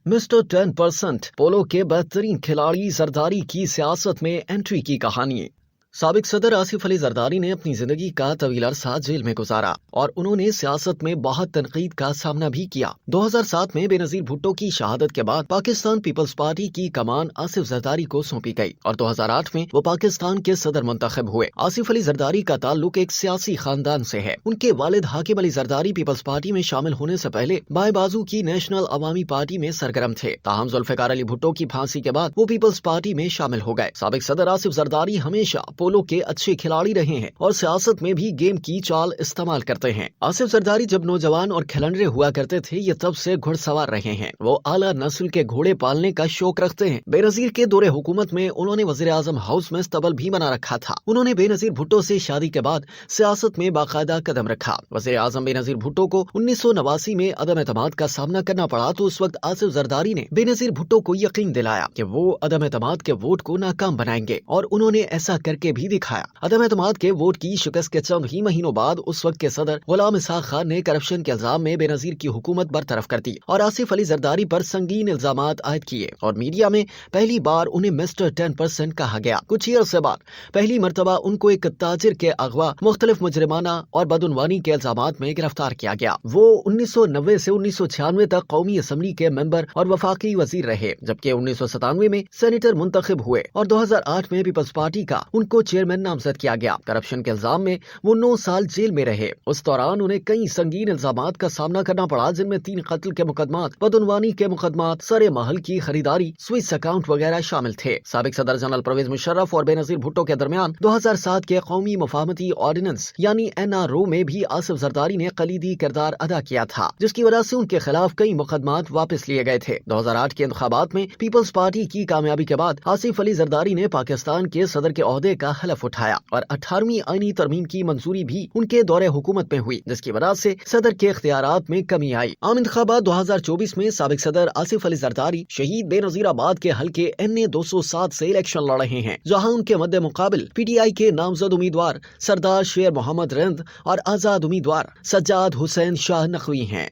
Mister 10% पोलो के बेहतरीन खिलाड़ी जरदारी की सियासत में एंट्री की कहानी। साबिक सदर आसिफ अली जरदारी ने अपनी जिंदगी का तवील अरसा जेल में गुजारा और उन्होंने सियासत में बहुत तनकीद का सामना भी किया। 2007 में बेनजीर भुट्टो की शहादत के बाद पाकिस्तान पीपल्स पार्टी की कमान आसिफ जरदारी को सौंपी गई और 2008 में वो पाकिस्तान के सदर मुंतखब हुए। आसिफ अली जरदारी का ताल्लुक एक सियासी खानदान से है। उनके वालिद हाकिम अली जरदारी पीपल्स पार्टी में शामिल होने से पहले बाएं बाजू की नेशनल अवामी पार्टी में सरगर्म थे। ताहम जुल्फिकार अली भुट्टो की फांसी के बाद वो पीपल्स पार्टी में शामिल हो गए। साबिक सदर आसिफ जरदारी हमेशा पोलो के अच्छे खिलाड़ी रहे हैं और सियासत में भी गेम की चाल इस्तेमाल करते हैं। आसिफ जरदारी जब नौजवान और खिलंडरे हुआ करते थे, ये तब से घुड़सवार रहे हैं। वो आला नस्ल के घोड़े पालने का शौक रखते हैं। बेनजीर के दौरे हुकूमत में उन्होंने वजीर आजम हाउस में स्तबल भी बना रखा था। उन्होंने बेनजीर भुट्टो से शादी के बाद सियासत में बाकायदा कदम रखा। वजीर आजम बेनजीर भुट्टो को 1989 में अदम एतमाद का सामना करना पड़ा तो उस वक्त आसिफ जरदारी ने बेनजीर भुट्टो को यकीन दिलाया कि वो अदम एतमाद के वोट को नाकाम बनाएंगे और उन्होंने ऐसा करके भी दिखाया। अदम एतमाद के वोट की शिकस्त के चंद ही महीनों बाद उस वक्त के सदर गुलाम इसहाक खान ने करप्शन के इल्जाम में बेनजीर की हुकूमत बरतरफ कर दी और आसिफ अली जरदारी पर संगीन इल्जामात आयद किए और मीडिया में पहली बार उन्हें मिस्टर 10% कहा गया। कुछ ही अरसे बाद पहली मरतबा उनको एक ताजिर के अगवा, मुख्तलिफ मुजरिमाना और बदउनवानी के इल्जामात में गिरफ्तार किया गया। वो 1990 से 1996 तक कौमी असम्बली के मेंबर और वफाकी वजीर रहे, जबकि 1997 में सेनेटर मुंतखब हुए और 2008 में पीपल्स पार्टी का उनको चेयरमैन नामजद किया गया। करप्शन के इल्जाम में वो 9 साल जेल में रहे। उस दौरान उन्हें कई संगीन इल्जामात का सामना करना पड़ा, जिनमें 3 कत्ल के मुकदमात, बदउनवानी के मुकदमात, सरे महल की खरीदारी, स्विस अकाउंट वगैरह शामिल थे। साबिक सदर जनरल परवेज मुशर्रफ और बेनजीर भुट्टो के दरमियान 2007 के कौमी मुफाहमती ऑर्डिनेंस यानी NRO में भी आसिफ जरदारी ने कलीदी किरदार अदा किया था, जिसकी वजह से उनके खिलाफ कई मुकदमात वापस लिए गए थे। 2008 के इंतखाबात में पीपल्स पार्टी की कामयाबी के बाद आसिफ अली जरदारी ने पाकिस्तान के सदर के ओहदे का हलफ उठाया और 18वीं आईनी तरमीम की मंजूरी भी उनके दौरे हुकूमत में हुई, जिसकी वजह से सदर के इख्तियारात में कमी आई। आम इंतखाबात 2024 में साबिक सदर आसिफ अली जरदारी शहीद बेनजीराबाद के हल्के NA 207 से इलेक्शन लड़ रहे हैं, जहां उनके मद्दे मुकाबिल PTI के नामजद उम्मीदवार सरदार शेर मोहम्मद रिंद और आजाद उम्मीदवार सज्जाद हुसैन शाह नकवी हैं।